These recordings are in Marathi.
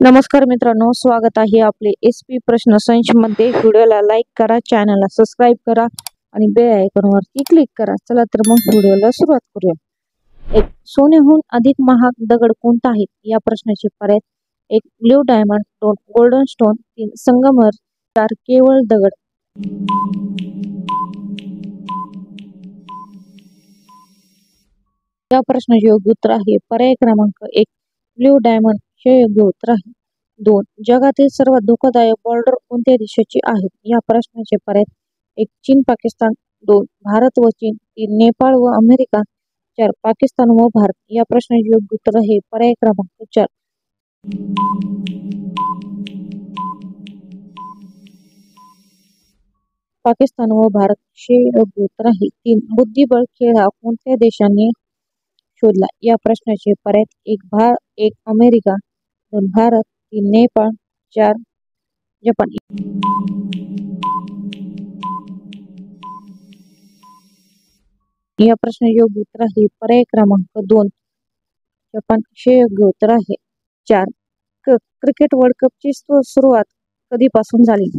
नमस्कार मित्रांनो, स्वागत आहे आपले SP प्रश्न संच मध्ये। व्हिडिओला लाईक करा, चॅनलला सबस्क्राइब करा आणि बेल आयकॉनवरती क्लिक करा। चला तर मग व्हिडिओला सुरुवात करूया। एक सोन्याहून अधिक महाग दगड कोणता आहे या प्रश्नाचे पर्याय: एक ब्ल्यू डायमंड, 2 गोल्डन स्टोन, 3 संगमरमर, 4 केवळ दगड। या प्रश्नाचे योग्य उत्तर आहे पर्याय क्रमांक 1 ब्ल्यू डायमंड हे योग्य उत्तर आहे। 2 जगातील सर्वात धोकादायक बॉर्डर कोणत्या देशाची आहे या प्रश्नाचे पर्याय: 1 चीन पाकिस्तान, 2 भारत व चीन, 3 नेपाळ व अमेरिका, 4 पाकिस्तान व भारत। या प्रश्नाचे योग्य उत्तर आहे पर्याय क्रमांक 4 पाकिस्तान व भारत हे योग्य उत्तर आहे। 3 बुद्धिबळ खेळ हा कोणत्या देशाने शोधला या प्रश्नाचे पर्याय: 1 अमेरिका, 2 भारत, 3 नेपाळ, 4 जपान। या प्रश्नाचे योग्य उत्तर आहे पर्याय क्रमांक 2 जपान हे योग्य उत्तर आहे। 4 क्रिकेट वर्ल्ड कपची सुरुवात कधीपासून झाली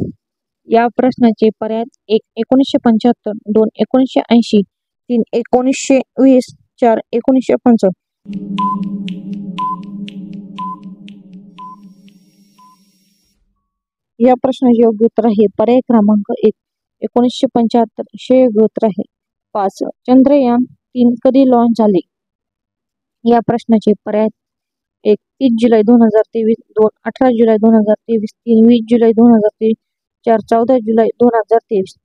या प्रश्नाचे पर्याय: 1 1975, 2 1980, 3 1920, 4 1955। या प्रश्नाचे योग्य उत्तर आहे पर्याय क्रमांक 1 1975 हे योग्य उत्तर आहे। 5 चंद्रयान 3 कधी लॉन्च झाले या प्रश्नाचे पर्याय: 1 30 जुलै 2023, 2 18 जुलै 2023, 3 20 जुलै 2023, 4 14 जुलै 2023।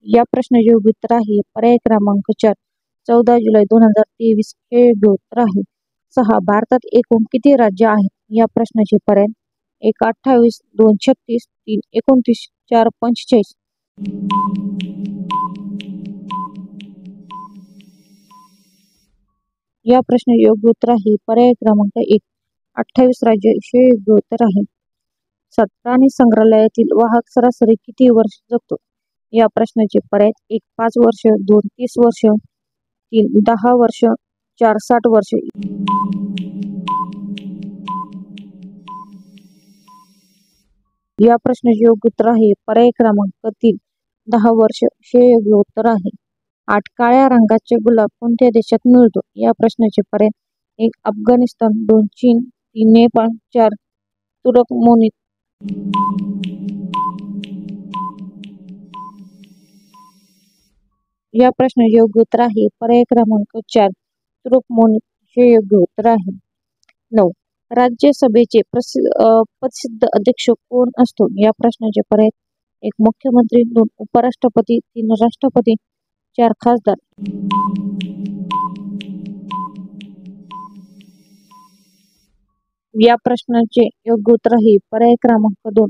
या प्रश्नाचे योग्य उत्तर आहे पर्याय क्रमांक 4 14 जुलै 2023 हे योग्य उत्तर आहे। 6 भारतात एकूण किती राज्य आहेत या प्रश्नाचे पर्याय: 1 28, 2 36, 3 29, 4 45। या प्रश्नाचे योग्य उत्तर आहे पर्याय क्रमांक 1 28 राज्य हे योग्य उत्तर आहे। 7 प्राणी संग्रहालयातील वाहक सरासरी किती वर्ष जगतो या प्रश्नाचे पर्याय: 1 5 वर्ष, 2 30 वर्ष, 3 10 वर्ष, 4 60 वर्ष। या प्रश्नाचे योग्य उत्तर आहे पर्याय क्रमांक 3 10 वर्ष हे योग्य उत्तर आहे। 8 काळ्या रंगाचे गुलाब कोणत्या देशात मिळतो या प्रश्नाचे पर्याय: 1 अफगाणिस्तान, 2 चीन, 3 नेपाळ, 4 तुर्कमेनिस्तान। या प्रश्नाचे योग्य उत्तर आहे पर्याय क्रमांक 4 तुर्कमेनिस्तान हे योग्य उत्तर आहे। 9 राज्यसभेचे प्रसिद्ध अध्यक्ष कोण असतो या प्रश्नाचे पर्याय: 1 मुख्यमंत्री, 2 उपराष्ट्रपती, 3 राष्ट्रपती, 4 खासदार। या प्रश्नाचे योग्य उत्तर आहे पर्याय क्रमांक 2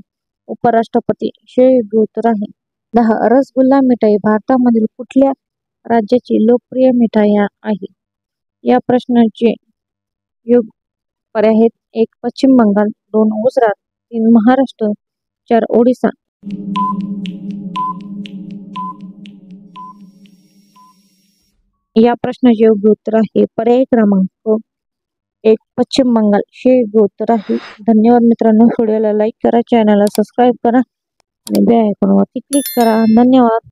उपराष्ट्रपती हे योग्य उत्तर आहे। 10 रसगुल्ला मिठाई भारतामधील कुठल्या राज्याची लोकप्रिय मिठाई आहे या प्रश्नाचे योग्य पर्याय आहेत: 1 पश्चिम बंगाल, 2 गुजरात, 3 महाराष्ट्र, 4 ओडिशा। या प्रश्नाचे योग्य उत्तर आहे पर्याय क्रमांक 1 पश्चिम बंगाल हे योग्य उत्तर आहे। धन्यवाद मित्रांनो, व्हिडिओला लाईक करा, चॅनलला सबस्क्राइब करा आणि बेल आयकॉनवरती क्लिक करा। धन्यवाद।